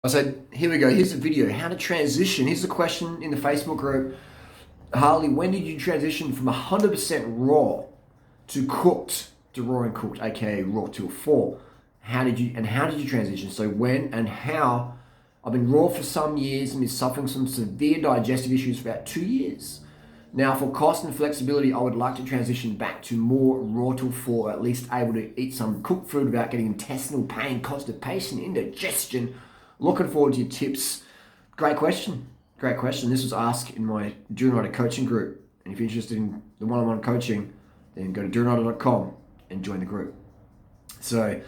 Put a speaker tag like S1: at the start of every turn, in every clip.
S1: I said, here we go, here's the video, how to transition. Here's the question in the Facebook group. Harley, when did you transition from 100% raw to cooked, to raw and cooked, aka raw till four? How did you transition? So when and how? I've been raw for some years and been suffering some severe digestive issues for about 2 years. Now, for cost and flexibility, I would like to transition back to more raw till four, or at least able to eat some cooked food without getting intestinal pain, constipation, indigestion. Looking forward to your tips. Great question. Great question. This was asked in my durianrider coaching group. And if you're interested in the one-on-one coaching, then go to durianrider.com and join the group. So,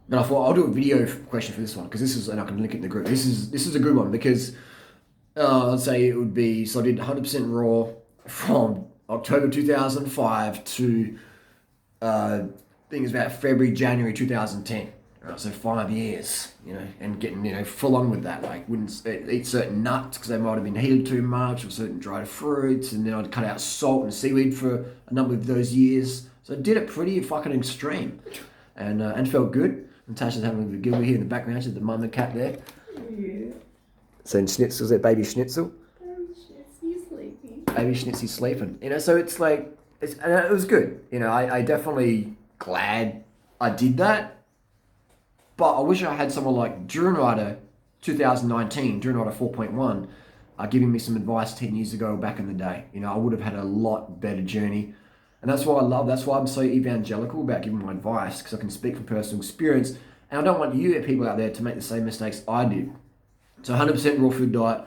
S1: but I thought I'll do a video question for this one because this is, and I can link it in the group. This is a good one because let's say it would be, so I did 100% raw from October 2005 to I think it's about February, January 2010. Right, so 5 years, and getting, full on with that. Like, wouldn't eat certain nuts because they might have been heated too much, or certain dried fruits, and then I'd cut out salt and seaweed for a number of those years. So I did it pretty fucking extreme, and felt good. Natasha's having a giggle here in the background. She's the mum and cat there.
S2: Yeah.
S1: So Schnitzel's there, baby Schnitzel.
S2: Schnitzy's sleeping.
S1: Baby Schnitzy's sleeping. So it's like, and it was good. I definitely glad I did that. But I wish I had someone like Durianrider 2019, Durianrider 4.1, giving me some advice 10 years ago back in the day. I would have had a lot better journey. And that's why that's why I'm so evangelical about giving my advice, because I can speak from personal experience. And I don't want you people out there to make the same mistakes I did. So 100% raw food diet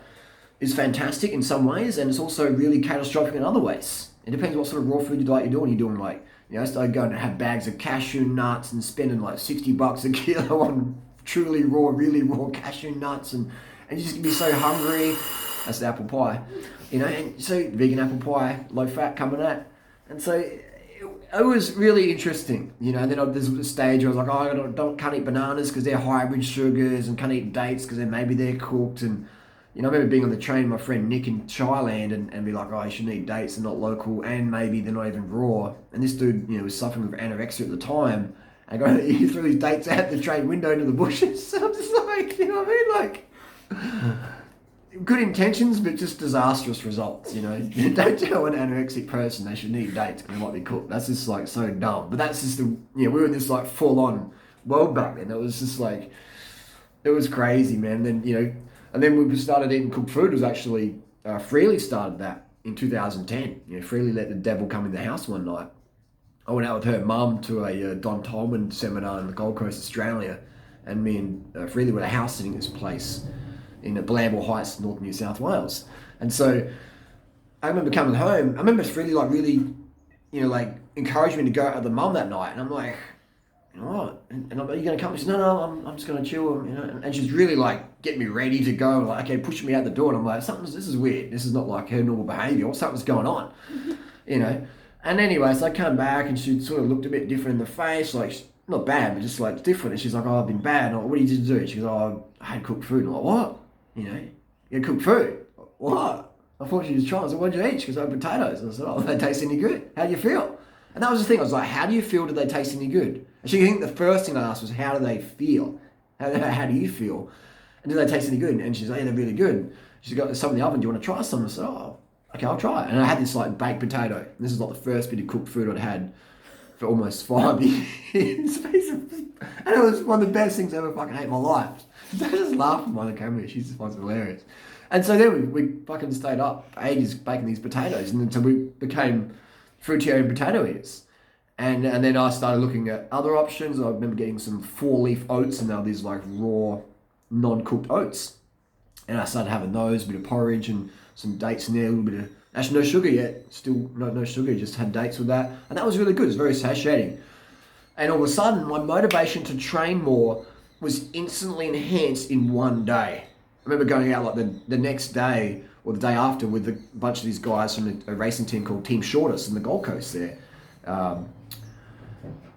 S1: is fantastic in some ways, and it's also really catastrophic in other ways. It depends what sort of raw food diet you're doing. You're doing like, started going to have bags of cashew nuts and spending like $60 a kilo on truly raw, really raw cashew nuts, and you just be so hungry. That's the apple pie, and so vegan apple pie, low fat coming at. And so it was really interesting, and then there's a stage where I was like, I can't eat bananas because they're hybrid sugars, and can't eat dates because maybe they're cooked. And I remember being on the train with my friend Nick in Thailand and be like, you shouldn't eat dates, they're not local, and maybe they're not even raw. And this dude, was suffering with anorexia at the time. And he threw his dates out the train window into the bushes. And I'm just like, what I mean? Like, good intentions, but just disastrous results, Don't tell an anorexic person they should eat dates because they might be cooked. That's just like so dumb. But that's just we were in this like full-on world back then. It was just like, it was crazy, man. And then we started eating cooked food. It was actually, Freely started that in 2010. Freely let the devil come in the house one night. I went out with her mum to a Don Tolman seminar in the Gold Coast, Australia. And me and Freely were at a house sitting in this place in Blamble Heights, North New South Wales. And so I remember coming home. I remember Freely like really, encouraged me to go out with the mum that night. And I'm like, what? And I'm like, are you going to come? She said, no, I'm just going to chill, And she's really like getting me ready to go. Like, okay, pushing me out the door. And I'm like, this is weird. This is not like her normal behaviour. Something's going on, And anyway, so I come back and she sort of looked a bit different in the face. Like, not bad, but just like different. And she's like, I've been bad. And I'm like, what did you do? She goes, I had cooked food. And I'm like, what? You had cooked food? What? I thought she was trying. I said, what did you eat? She goes, I had potatoes. And I said, they taste any good? How do you feel? And that was the thing. I was like, how do you feel? Did they taste any good? And she think the first thing I asked was, how do they feel? How do you feel? And did they taste any good? And she's like, yeah, they're really good. She's got some in the oven. Do you want to try some? I said, okay, I'll try it. And I had this like baked potato. And this is like the first bit of cooked food I'd had for almost 5 years. And it was one of the best things I ever fucking ate in my life. I just laughing by the camera. She just finds it hilarious. And so then we fucking stayed up for ages baking these potatoes. And then so we became fruitarian potato eaters. And then I started looking at other options. I remember getting some 4-leaf oats, and now these like raw, non-cooked oats. And I started having those, a bit of porridge and some dates in there, a little bit of, actually no sugar yet, still no sugar, just had dates with that. And that was really good, it was very satiating. And all of a sudden, my motivation to train more was instantly enhanced in one day. I remember going out like the next day or the day after with a bunch of these guys from a racing team called Team Shortest in the Gold Coast there.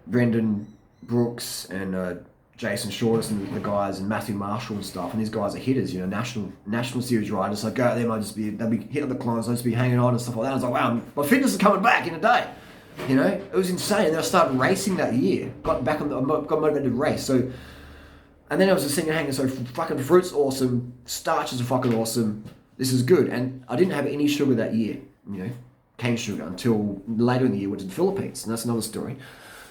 S1: Brendan Brooks and Jason Shortest and the guys and Matthew Marshall and stuff. And these guys are hitters, national series riders. So I go out there and they'll be hitting the climbs, I'll just be hanging on and stuff like that. I was like, wow, my fitness is coming back in a day. It was insane. And then I started racing that year. Got motivated to race. So And then I was just sitting hanging, so fucking fruit's awesome, starches are fucking awesome, this is good. And I didn't have any sugar that year, cane sugar, until later in the year, went to the Philippines, and that's another story.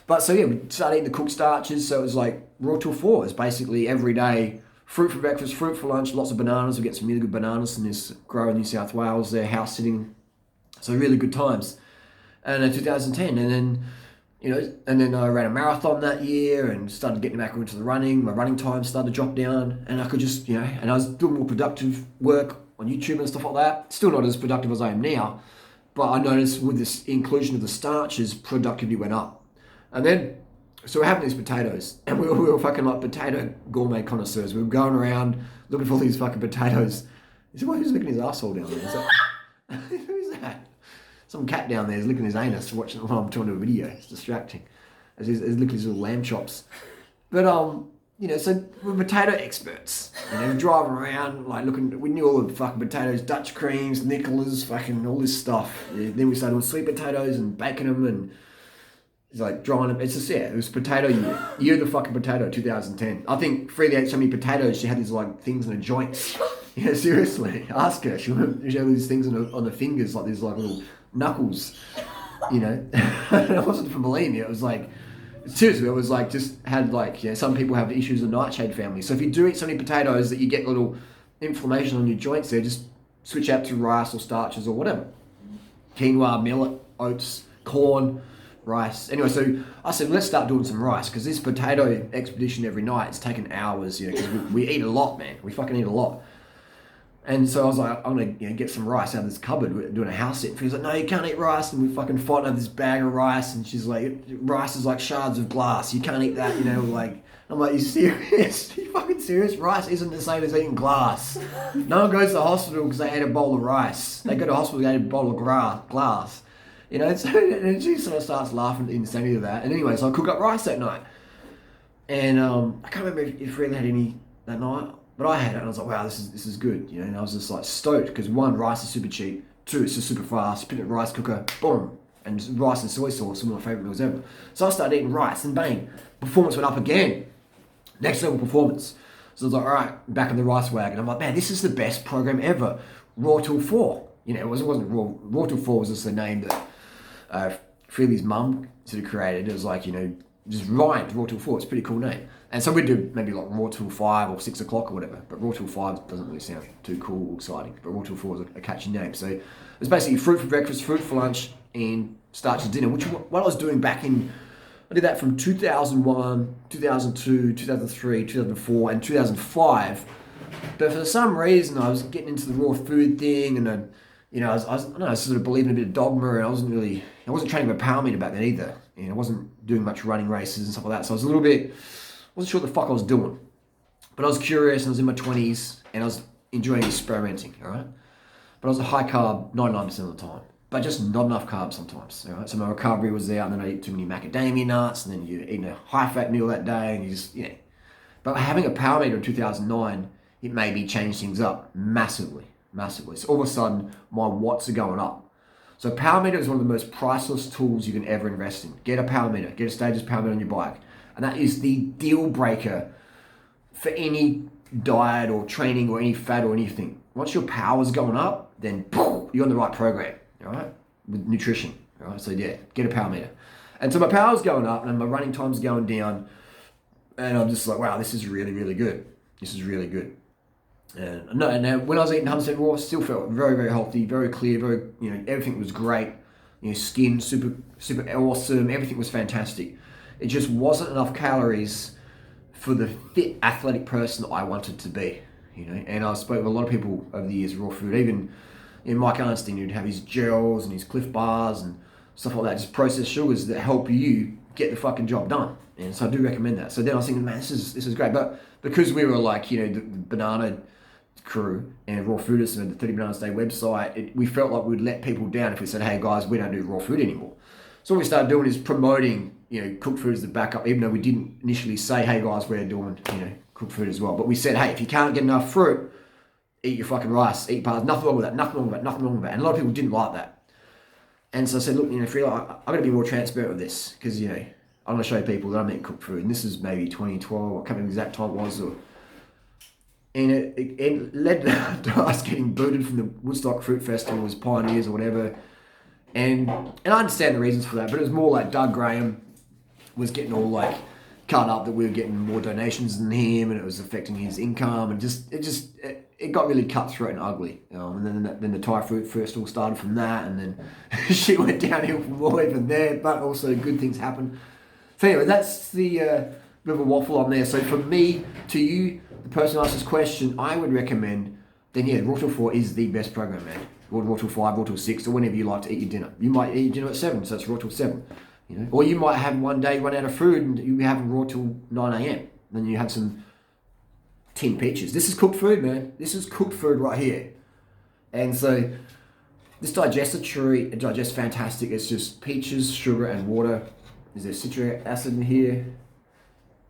S1: But so yeah, we started eating the cooked starches, so it was like raw till 4. It's basically every day, fruit for breakfast, fruit for lunch, lots of bananas. We get some really good bananas in this grower in New South Wales, they're house sitting, so really good times. And in 2010, and then and then I ran a marathon that year and started getting back into the running. My running time started to drop down, and I could just, and I was doing more productive work on YouTube and stuff like that. Still not as productive as I am now, but I noticed with this inclusion of the starches, productivity went up. And then, so we're having these potatoes, and we were fucking like potato gourmet connoisseurs. We were going around looking for all these fucking potatoes. Who's licking his asshole down there? Who's that? Some cat down there is licking his anus watching while I'm talking to a video. It's distracting. He's licking his little lamb chops. But, so we're potato experts. Driving around, like looking, we knew all the fucking potatoes, Dutch creams, Nicolas, fucking all this stuff. Yeah, then we started doing sweet potatoes and baking them and it's like drying them. It's just, it was potato year. Year of the fucking potato, 2010. I think Freely had so many potatoes, she had these like things in her joints. Yeah, seriously. Ask her. She had these things on her fingers, like these like little knuckles, It wasn't for bulimia. It was like, seriously, it was like just had like, some people have issues with nightshade family. So if you do eat so many potatoes that you get little inflammation on your joints there, just switch out to rice or starches or whatever. Quinoa, millet, oats, corn, rice. Anyway, so I said, let's start doing some rice, because this potato expedition every night, it's taken hours, because we eat a lot, man. We fucking eat a lot. And so I was like, I'm going to get some rice out of this cupboard. We're doing a house sit. And she's like, no, you can't eat rice. And we fucking fight over this bag of rice. And she's like, rice is like shards of glass. You can't eat that, like. I'm like, you serious? You fucking serious? Rice isn't the same as eating glass. No one goes to the hospital because they ate a bowl of rice. They go to the hospital because they ate a bowl of glass. So and she sort of starts laughing at the insanity of that. And anyway, so I cook up rice that night. And I can't remember if Ren had any that night. But I had it, and I was like, wow, this is good, and I was just like stoked, because 1, rice is super cheap, 2, it's just super fast, put it in a rice cooker, boom, and rice and soy sauce, some of my favourite meals ever. So I started eating rice, and bang, performance went up again, next level performance. So I was like, all right, back in the rice wagon. I'm like, man, this is the best program ever, Raw Till 4. It wasn't Raw Till 4 was just the name that Freely's mum sort of created. It was like, just rhymed, Raw Till 4, it's a pretty cool name. And so we'd do maybe like Raw Till 5 or 6 o'clock or whatever, but Raw Till 5 doesn't really sound too cool or exciting, but Raw Till 4 is a catchy name. So it was basically fruit for breakfast, fruit for lunch, and starch for dinner, which what I was doing back in, I did that from 2001, 2002, 2003, 2004, and 2005. But for some reason, I was getting into the raw food thing, and I was sort of believing a bit of dogma, and I wasn't training for power meter back then either. I wasn't doing much running races and stuff like that, so I was a little bit, wasn't sure what the fuck I was doing. But I was curious, and I was in my 20s, and I was enjoying experimenting, all right? But I was a high carb 99% of the time, but just not enough carbs sometimes, all right? So my recovery was there, and then I eat too many macadamia nuts, and then you're eating a high-fat meal that day, and you just, But having a power meter in 2009, it made me change things up massively. So all of a sudden, my watts are going up. So power meter is one of the most priceless tools you can ever invest in. Get a power meter, get a Stages power meter on your bike. And that is the deal breaker for any diet or training or any fat or anything. Once your power's going up, then you're on the right program, all right? With nutrition, all right? So yeah, get a power meter. And so my power's going up and my running time's going down. And I'm just like, wow, this is really, really good. This is really good. And when I was eating 100% raw, I still felt very, very healthy, very clear, very, everything was great. Skin, super, super awesome. Everything was fantastic. It just wasn't enough calories for the fit, athletic person that I wanted to be, And I spoke with a lot of people over the years, raw food, even Mike Arnstein, who'd have his gels and his Cliff Bars and stuff like that, just processed sugars that help you get the fucking job done. And so I do recommend that. So then I was thinking, man, this is great. But because we were like, the banana crew and raw foodists and the 30 Bananas a Day website, we felt like we'd let people down if we said, hey guys, we don't do raw food anymore. So what we started doing is promoting, cooked food as the backup, even though we didn't initially say, hey guys, we're doing, cooked food as well. But we said, hey, if you can't get enough fruit, eat your fucking rice, eat bars, nothing wrong with that. And a lot of people didn't like that. And so I said, look, Freely, I've got to be more transparent with this, because, I I'm going to show people that I meant cooked food. And this is maybe 2012. I can't remember the exact time it was. And it led to us getting booted from the Woodstock Fruit Festival as pioneers or whatever. And I understand the reasons for that, but it was more like Doug Graham was getting all like cut up that we were getting more donations than him, and it was affecting his income, and it got really cutthroat and ugly. And then the Thai Fruit Festival started from that, and then shit went downhill from all even there. But also good things happened. So anyway, that's the bit of a waffle on there. So for me, to you, the person who asked this question, I would recommend. Then yeah, Raw Till 4 is the best program, man. Or Raw Till 5, Raw Till 6, or whenever you like to eat your dinner. You might eat your dinner at 7, so it's Raw Till 7. You know? Or you might have one day run out of food and you have Raw till 9 a.m. Then you have some tin peaches. This is cooked food, man. This is cooked food right here. And so this digests it digests fantastic. It's just peaches, sugar, and water. Is there citric acid in here?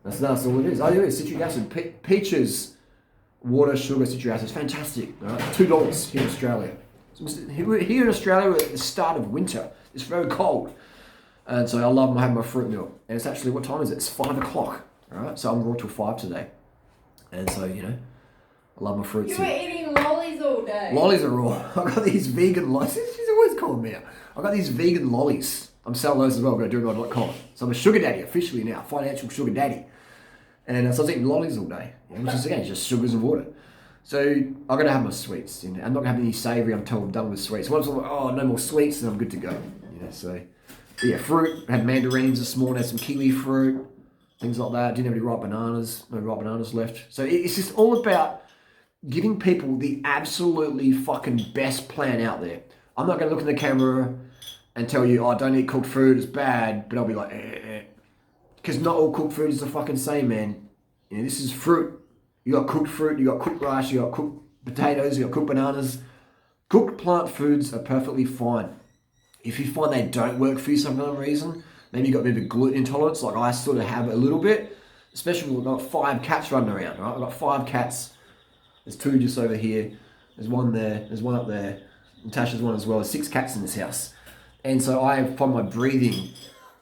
S1: That's all it is. Oh, there is citric acid. Peaches, water, sugar, citric acid. It's fantastic. Right? $2 here in Australia. Here in Australia, we're at the start of winter. It's very cold. And so I love having my fruit meal. And it's actually, what time is it? It's 5 o'clock. All right. So I'm raw till 5 today. And so, you know, I love my fruits.
S2: You were eating lollies all day.
S1: Lollies are raw. I've got these vegan lollies. She's always calling me out. I've got these vegan lollies. I'm selling those as well. Go to durianrider.com. So I'm a sugar daddy officially now. Financial sugar daddy. And so I was eating lollies all day. Which is, again, just sugars and water. So I'm going to have my sweets. You know, I'm not going to have any savoury until I'm done with sweets. Once I'm like, oh, no more sweets, then I'm good to go. You know, so... yeah, fruit. Had mandarins this morning, had some kiwi fruit, things like that. Didn't have any ripe bananas, no ripe bananas left. So it's just all about giving people the absolutely fucking best plan out there. I'm not going to look in the camera and tell you, oh, don't eat cooked food, it's bad, but I'll be like, because not all cooked food is the fucking same, man. You know, this is fruit. You got cooked fruit, you got cooked rice, you got cooked potatoes, you got cooked bananas. Cooked plant foods are perfectly fine. If you find they don't work for you for some reason, maybe you've got a bit of gluten intolerance, like I sort of have a little bit, especially when we've got 5 cats running around, right? I've got 5 cats. There's 2 just over here. There's 1 there. There's 1 up there. Natasha's 1 as well. There's 6 cats in this house. And so I find my breathing,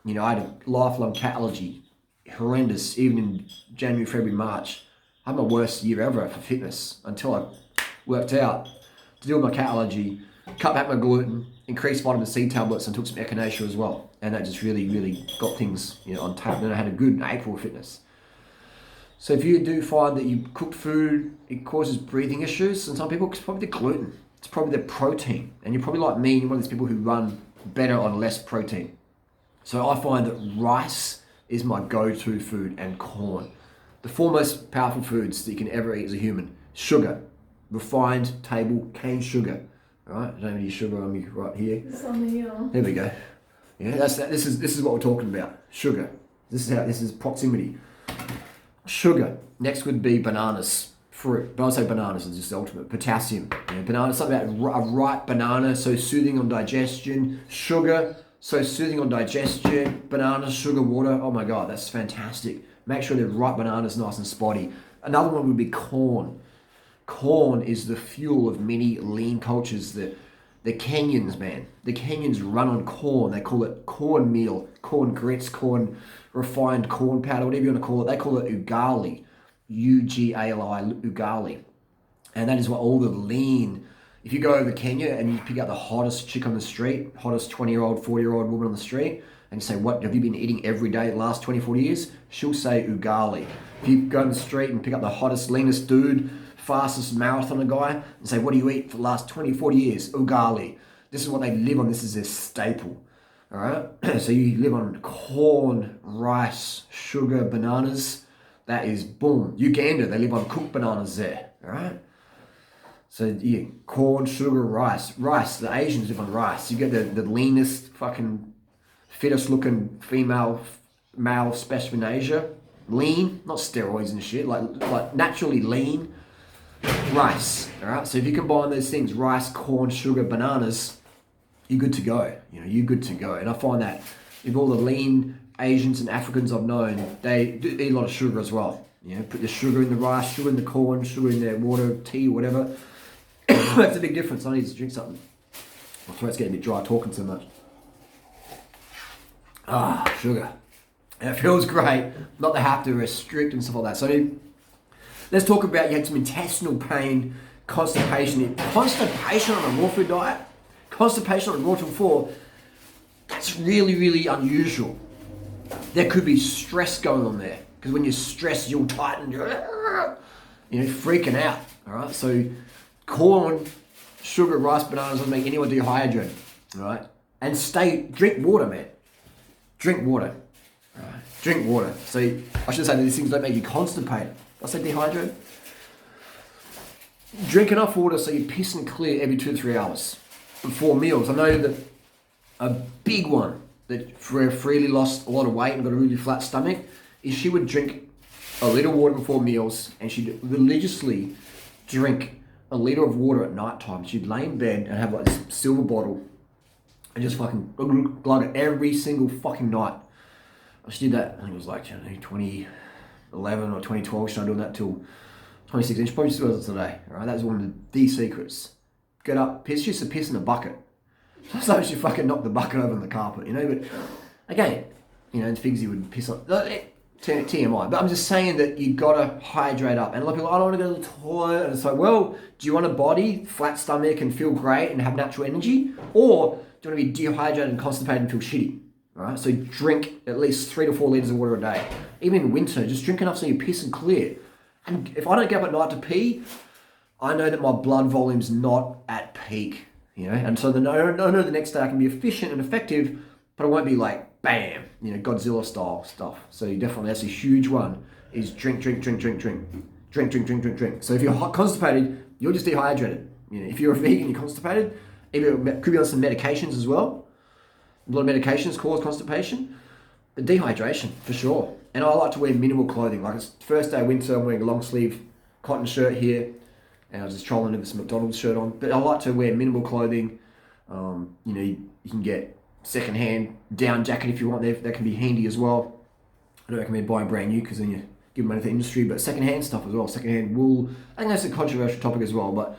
S1: you know, I had a lifelong cat allergy. Horrendous. Even in January, February, March. I had my worst year ever for fitness until I worked out to deal with my cat allergy, cut back my gluten, increased vitamin C tablets, and took some echinacea as well. And that just really, really got things, you know, on tap. Then I had a good April fitness. So if you do find that you cook food, it causes breathing issues, and some people, it's probably the gluten. It's probably the protein. And you're probably like me, you're one of these people who run better on less protein. So I find that rice is my go-to food, and corn. The 4 most powerful foods that you can ever eat as a human. Sugar, refined table cane sugar. Right, I don't have any sugar on me right here.
S2: It's on the
S1: There we go. Yeah, that's that. This is what we're talking about. Sugar. This is proximity. Sugar. Next would be bananas. Fruit. But I'd say bananas is just the ultimate. Potassium. Yeah, banana. Something about a ripe banana, so soothing on digestion. Sugar, so soothing on digestion. Bananas, sugar, water. Oh my god, that's fantastic. Make sure they're ripe bananas, nice and spotty. Another one would be corn. Corn is the fuel of many lean cultures. The Kenyans, man. The Kenyans run on corn. They call it cornmeal, corn grits, refined corn powder, whatever you want to call it. They call it ugali. U-G-A-L-I, ugali. And that is what all the lean... If you go over to Kenya and you pick out the hottest chick on the street, hottest 20-year-old, 40-year-old woman on the street, and you say, what have you been eating every day the last 20, 40 years? She'll say ugali. If you go on the street and pick up the hottest, leanest dude, fastest marathoner guy, and say, what do you eat for the last 20, 40 years? Ugali. This is what they live on. This is their staple. All right? So you live on corn, rice, sugar, bananas. That is boom. Uganda, they live on cooked bananas there. All right? So yeah, corn, sugar, rice. Rice, the Asians live on rice. You get the leanest, fucking fittest looking female, male specimen in Asia. Lean, not steroids and shit, like naturally lean. Rice, all right? So if you combine those things, rice, corn, sugar, bananas, you're good to go. You know, you're good to go. And I find that with all the lean Asians and Africans I've known, they do eat a lot of sugar as well. You know, put the sugar in the rice, sugar in the corn, sugar in their water, tea, whatever. That's a big difference. I need to drink something. My throat's getting a bit dry talking so much. Ah, sugar. And it feels great not to have to restrict and stuff like that. So let's talk about, you had some intestinal pain, constipation. Constipation on a raw food diet, constipation on a raw till 4, that's really, really unusual. There could be stress going on there. Because when you're stressed, you'll tighten, you're freaking out. All right, so corn, sugar, rice, bananas doesn't make anyone dehydrated. All right, and drink water, man. Drink water. All right, drink water. So I should say that these things don't make you constipated. Did I say dehydrated? Drink enough water so you're pissing clear every 2 to 3 hours before meals. I know that a big one that Freely lost a lot of weight and got a really flat stomach is she would drink a litre of water before meals, and she'd religiously drink a litre of water at night time. She'd lay in bed and have like this silver bottle and just fucking glug it every single fucking night. She did that, I think it was like 2011 or 2012. She started doing that till 2016. She probably still does it today. Right? That was one of the secrets. Get up, piss. She used to piss in a bucket. So she fucking knocked the bucket over on the carpet, But again, Figsy would piss on TMI. But I'm just saying that you gotta hydrate up. And a lot of people, I don't want to go to the toilet. And it's like, well, do you want a body, flat stomach, and feel great and have natural energy, or do you want to be dehydrated and constipated and feel shitty? All right. So drink at least 3 to 4 liters of water a day. Even in winter, just drink enough so you piss and clear. And if I don't get up at night to pee, I know that my blood volume's not at peak. And so I know the next day I can be efficient and effective, but I won't be like, bam, Godzilla style stuff. So that's a huge one, is drink. So if you're constipated, you're just dehydrated. If you're a vegan, you're constipated. It could be on some medications as well. A lot of medications cause constipation, but dehydration for sure. And I like to wear minimal clothing. Like it's first day of winter, I'm wearing a long sleeve cotton shirt here, and I was just trolling with this McDonald's shirt on. But I like to wear minimal clothing. You can get secondhand down jacket if you want. That can be handy as well. I don't recommend buying brand new because then you give money to the industry, but secondhand stuff as well. Secondhand wool. I think that's a controversial topic as well, but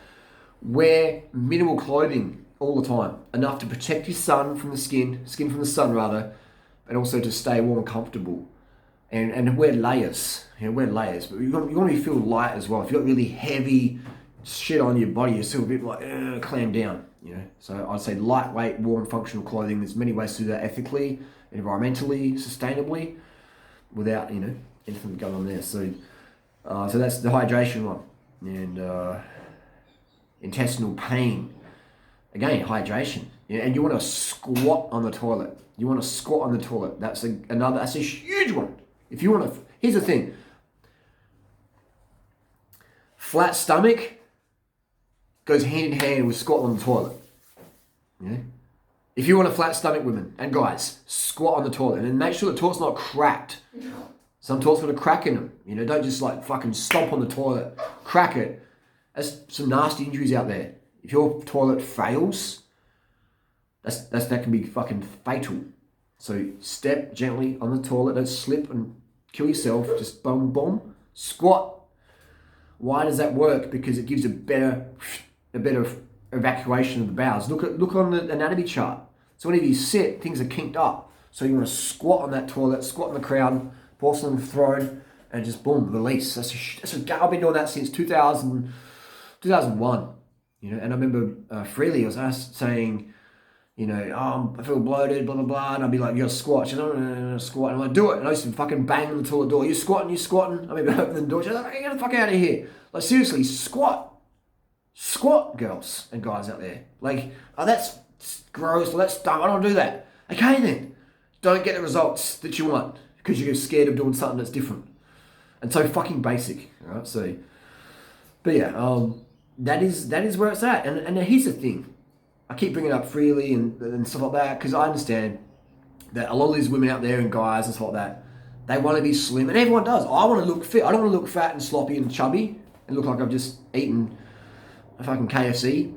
S1: wear minimal clothing all the time. Enough to protect your skin from the sun rather, and also to stay warm and comfortable. And wear layers. Wear layers. But you want to feel light as well. If you've got really heavy shit on your body, you're still a bit like clam down. So I'd say lightweight, warm, functional clothing. There's many ways to do that ethically, environmentally, sustainably, without anything going on there. So that's the hydration one, and intestinal pain. Again, hydration. And you want to squat on the toilet. That's a huge one. If you want to, here's the thing. Flat stomach goes hand in hand with squat on the toilet. If you want a flat stomach, women and guys, squat on the toilet and make sure the toilet's not cracked. Some toilets got a crack in them. Don't just like fucking stomp on the toilet, crack it. There's some nasty injuries out there. If your toilet fails, that can be fucking fatal. So step gently on the toilet, don't slip and kill yourself, just boom, boom, squat. Why does that work? Because it gives a better evacuation of the bowels. Look on the anatomy chart. So whenever you sit, things are kinked up. So you want to squat on that toilet, squat on the crown, porcelain throne, and just boom, release. I've been doing that since 2001. And I remember Freely was saying, I feel bloated, blah, blah, blah. And I'd be like, you gotta squat. She's like, no, squat. And I'd do it. And I used to fucking bang on the toilet door. You squatting? I mean, open the door. She's like, get the fuck out of here. Like, seriously, squat. Squat, girls and guys out there. Like, oh, that's gross. That's dumb. I don't do that. Okay, then. Don't get the results that you want because you're scared of doing something that's different. And so fucking basic. All right, so, but yeah, that is where it's at. And here's the thing. I keep bringing it up Freely and stuff like that because I understand that a lot of these women out there and guys and stuff like that, they want to be slim, and everyone does. I want to look fit. I don't want to look fat and sloppy and chubby and look like I've just eaten a fucking KFC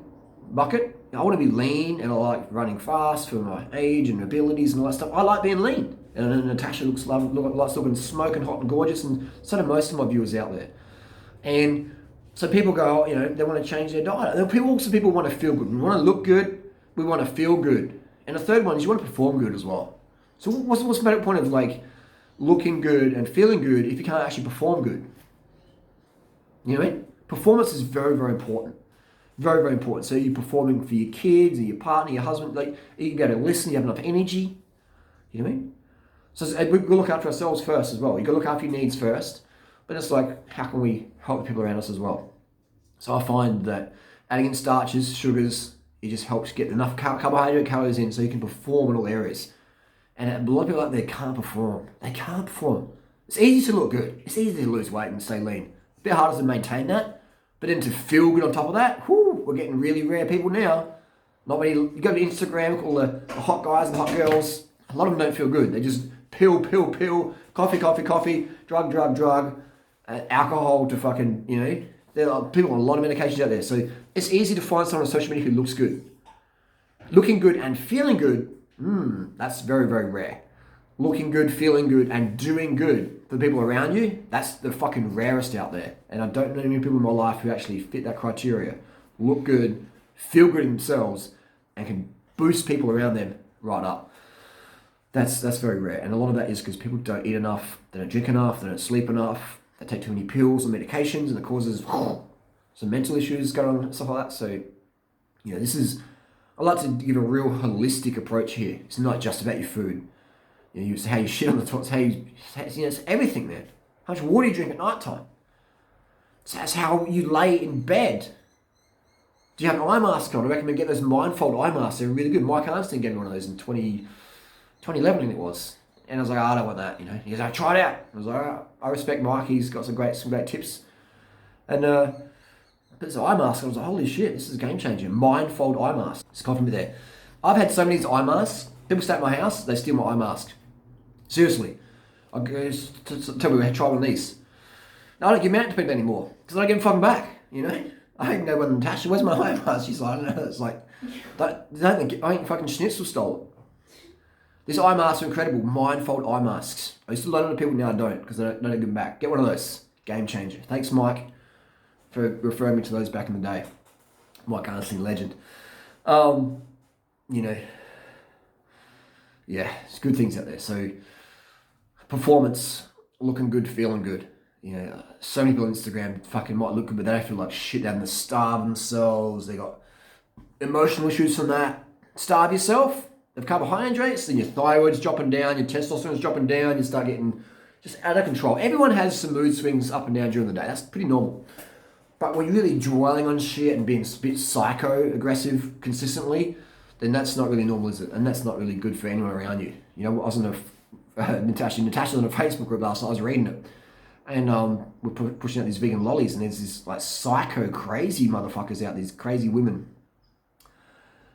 S1: bucket. I want to be lean, and I like running fast for my age and abilities and all that stuff. I like being lean. And Natasha likes looking smoking hot and gorgeous, and so do most of my viewers out there. And so people go, they want to change their diet. And people want to feel good. We want to look good. We want to feel good. And the third one is you want to perform good as well. So what's the point of like looking good and feeling good if you can't actually perform good? You know what I mean? Performance is very, very important. Very, very important. So you're performing for your kids, or your partner, your husband. Like, you can be able to listen, you have enough energy. You know what I mean? So we look after ourselves first as well. You got to look after your needs first. But it's like, how can we help the people around us as well? So I find that adding in starches, sugars, it just helps get enough carbohydrate, calories in so you can perform in all areas. And a lot of people out there can't perform. They can't perform. It's easy to look good. It's easy to lose weight and stay lean. A bit harder to maintain that. But then to feel good on top of that, we're getting really rare people now. Not many. You go to Instagram, all the hot guys and hot girls. A lot of them don't feel good. They just pill, coffee, drug, alcohol to fucking, you know. There are people on a lot of medications out there. So it's easy to find someone on social media who looks good. Looking good and feeling good, that's very, very rare. Looking good, feeling good, and doing good for the people around you, that's the fucking rarest out there. And I don't know many people in my life who actually fit that criteria. Look good, feel good in themselves, and can boost people around them right up. That's very rare. And a lot of that is because people don't eat enough, they don't drink enough, they don't sleep enough, they take too many pills or medications, and it causes some mental issues going on and stuff like that. So, you know, I like to give a real holistic approach here. It's not just about your food. You know, it's how you shit on the toilet, it's everything, man. How much water you drink at night time. That's how you lay in bed. Do you have an eye mask on? I recommend get those Mindfold eye masks. They're really good. Mike Arnstein gave me one of those in 2011, I think it was. And I was like, I don't want that, you know. He goes, try it out. I was like, all right. I respect Mike. He's got some great tips. And but it's an eye mask. I was like, holy shit, this is a game changer. Mindfold eye mask. It's confident there. I've had so many of these eye masks. People stay at my house, they steal my eye mask. Seriously. I go tell me, try one of these. Now, I don't give them out to people anymore because I don't give them fucking back, you know. I don't know when Natasha, where's my eye mask? She's like, I don't know. It's like, I think fucking Schnitzel stole it. These eye masks are incredible. Mindfold eye masks. I used to loan them to people, now I don't because I don't give them back. Get one of those. Game changer. Thanks, Mike, for referring me to those back in the day. Mike Arnstein, legend. You know, yeah, it's good things out there. So, performance, looking good, feeling good. You know, so many people on Instagram fucking might look good, but they don't feel like shit. They're having to starve themselves. They got emotional issues from that. Starve yourself of carbohydrates, then your thyroid's dropping down, your testosterone's dropping down, you start getting just out of control. Everyone has some mood swings up and down during the day. That's pretty normal. But when you're really dwelling on shit and being a bit psycho-aggressive consistently, then that's not really normal, is it? And that's not really good for anyone around you. You know, I was on Natasha's on a Facebook group last night, I was reading it. And we're pushing out these vegan lollies, and there's this like psycho crazy motherfuckers out, these crazy women.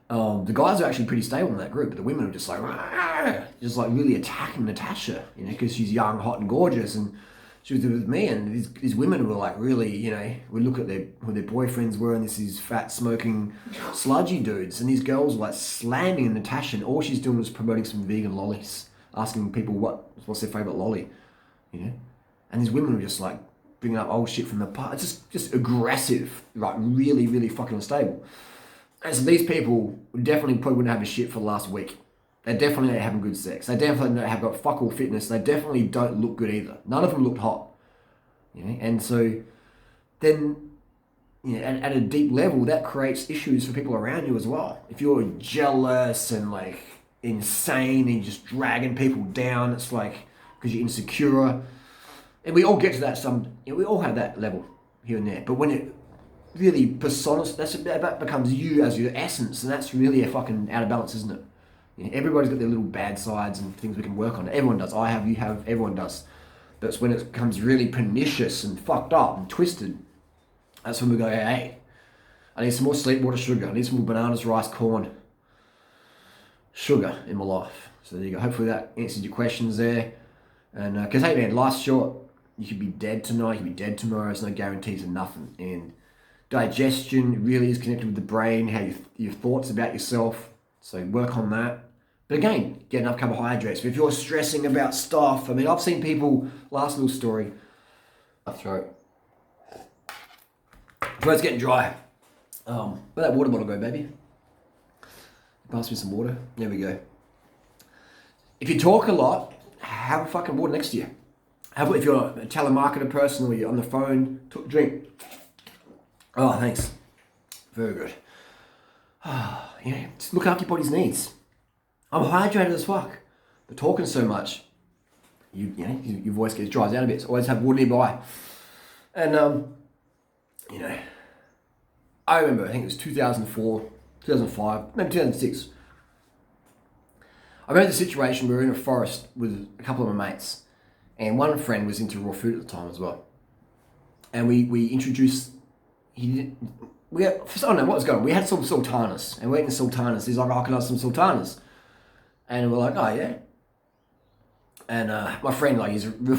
S1: The guys are actually pretty stable in that group, but the women are just like really attacking Natasha, you know, because she's young, hot, and gorgeous, and she was with me, and these women were like really, you know, we look at who their boyfriends were, and these fat, smoking, sludgy dudes, and these girls were like slamming Natasha, and all she's doing was promoting some vegan lollies, asking people what's their favorite lolly, you know, and these women were just like bringing up old shit from the past. It's just aggressive, like really, really fucking unstable. And so these people definitely probably wouldn't have a shit for the last week. They definitely ain't having good sex. They definitely have got fuck all fitness. They definitely don't look good either. None of them looked hot. You know? And so then, you know, at a deep level, that creates issues for people around you as well. If you're jealous and like insane and just dragging people down, it's like because you're insecure. And we all get to that we all have that level here and there. But when it really that becomes you as your essence, and that's really a fucking out of balance, isn't it? You know, everybody's got their little bad sides and things we can work on. Everyone does. I have, you have, everyone does. But it's when it becomes really pernicious and fucked up and twisted, that's when we go, hey, I need some more sleep, water, sugar. I need some more bananas, rice, corn, sugar in my life. So there you go. Hopefully that answers your questions there. And because hey man, life's short. You could be dead tonight, you could be dead tomorrow. There's no guarantees of nothing. And digestion really is connected with the brain, how your thoughts about yourself. So work on that. But again, get enough carbohydrates. But if you're stressing about stuff, I mean, I've seen people, last little story, my throat's getting dry. Where'd that water bottle go, baby? Pass me some water. There we go. If you talk a lot, have a fucking water next to you. If you're a telemarketer person or you're on the phone, drink. Oh, thanks. Very good. Just look after your body's needs. I'm hydrated as fuck, but talking so much, your voice dries out a bit. So always have water nearby. And I remember, I think it was 2004, 2005, maybe 2006. I remember the situation, we were in a forest with a couple of my mates, and one friend was into raw food at the time as well. And we introduced, I don't know what was going on. We had some sultanas, and we're eating sultanas. He's like, can I have some sultanas? And we're like, oh yeah. And my friend, like, he's a real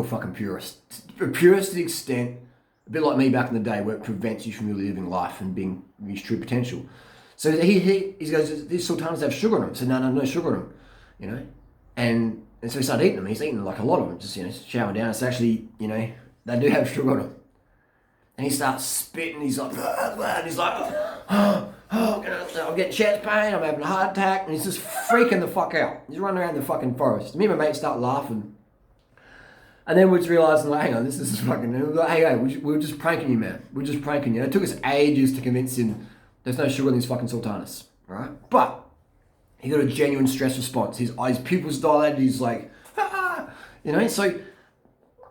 S1: fucking purist. Purist to the extent, a bit like me back in the day, where it prevents you from really living life and being your true potential. So he goes, these sultanas have sugar in them. I said, no sugar in them, And so he started eating them. He's eating like a lot of them, just, showering down. It's actually, they do have sugar in them. And he starts spitting. He's like, and he's like, I'm getting chest pain. I'm having a heart attack. And he's just freaking the fuck out. He's running around the fucking forest. Me and my mate start laughing. And then we just realised, like, hang on, this is fucking... And we're like, hey, we were just pranking you, man. We're just pranking you. It took us ages to convince him there's no sugar in these fucking sultanas, right? But he got a genuine stress response. His pupils dilated. He's like, So,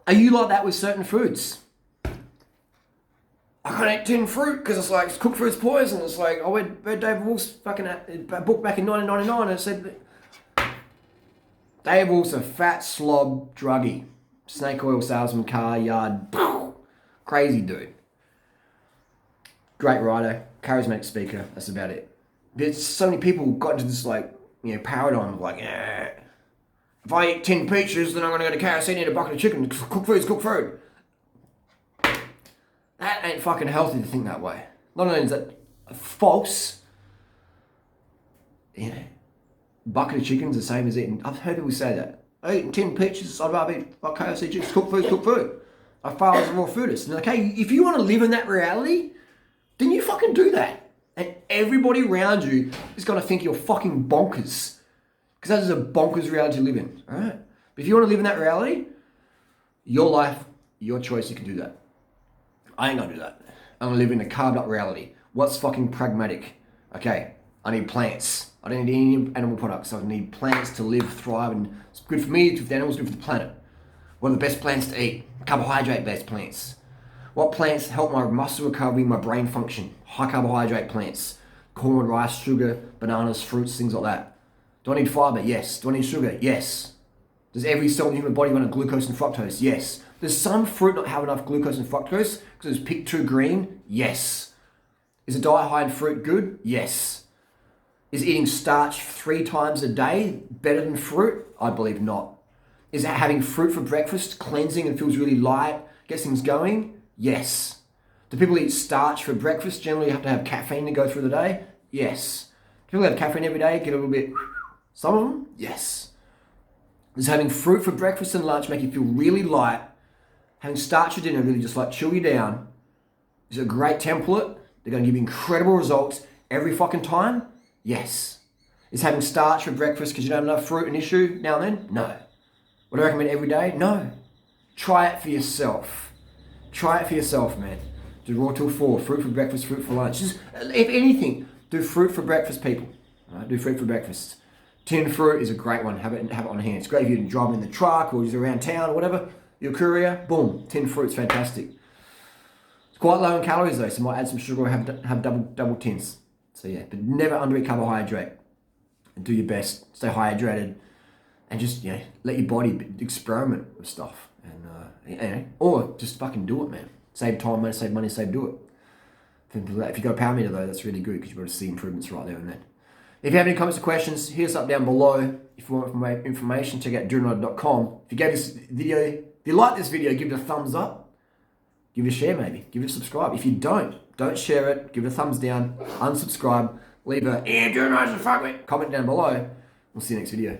S1: are you like that with certain foods? I can't eat tin fruit because it's like cooked fruit's poison. It's like, I read David Wolf's fucking book back in 1999 and it said David Wolf's a fat slob druggie, snake oil salesman, car yard, crazy dude. Great writer, charismatic speaker. That's about it. There's so many people got into this paradigm of like, if I eat 10 peaches, then I'm going to go to KFC and eat a bucket of chicken. Cooked food's cooked food. That ain't fucking healthy to think that way. Not only is that false, bucket of chicken's the same as eating. I've heard people say that. I eat 10 peaches, I'd rather eat KFC chicken. Cooked food. I fail as a raw foodist. And okay, if you want to live in that reality, then you fucking do that. And everybody around you is going to think you're fucking bonkers. Because that is a bonkers reality to live in, alright? But if you want to live in that reality, your life, your choice, you can do that. I ain't going to do that. I'm going to live in a carved up reality. What's fucking pragmatic? Okay, I need plants. I don't need any animal products. I need plants to live, thrive, and it's good for me, it's good for the animals, good for the planet. What are the best plants to eat? Carbohydrate-based plants. What plants help my muscle recovery, my brain function? High carbohydrate plants. Corn, rice, sugar, bananas, fruits, things like that. Do I need fiber? Yes. Do I need sugar? Yes. Does every cell in the human body run on glucose and fructose? Yes. Does some fruit not have enough glucose and fructose because it's picked too green? Yes. Is a diet high in fruit good? Yes. Is eating starch 3 times a day better than fruit? I believe not. Is having fruit for breakfast cleansing and feels really light, gets things going? Yes. Do people eat starch for breakfast? Generally have to have caffeine to go through the day? Yes. Do people have caffeine every day, get a little bit... Some of them? Yes. Does having fruit for breakfast and lunch make you feel really light? Having starch for dinner really just like chill you down? Is it a great template? They're going to give you incredible results every fucking time? Yes. Is having starch for breakfast because you don't have enough fruit an issue now and then? No. Would I recommend every day? No. Try it for yourself. Try it for yourself, man. Do raw till 4, fruit for breakfast, fruit for lunch. Just, if anything, do fruit for breakfast, people. All right? Do fruit for breakfast. Tin fruit is a great one. Have it on hand. It's great if you're driving in the truck or just around town or whatever. Your courier, boom, tin fruit's fantastic. It's quite low in calories though, so might add some sugar or have double tins. So yeah, but never undereat carbohydrate. And do your best. Stay hydrated. And just, let your body experiment with stuff. And, or just fucking do it, man. Save time, money, save money, do it. If you got a power meter though, that's really good because you've got to see improvements right there and then. If you have any comments or questions, hit us up down below. If you want more information, check out durianrider.com. If you like this video, give it a thumbs up. Give it a share maybe. Give it a subscribe. If you don't share it. Give it a thumbs down. Unsubscribe. Leave a comment down below. We'll see you next video.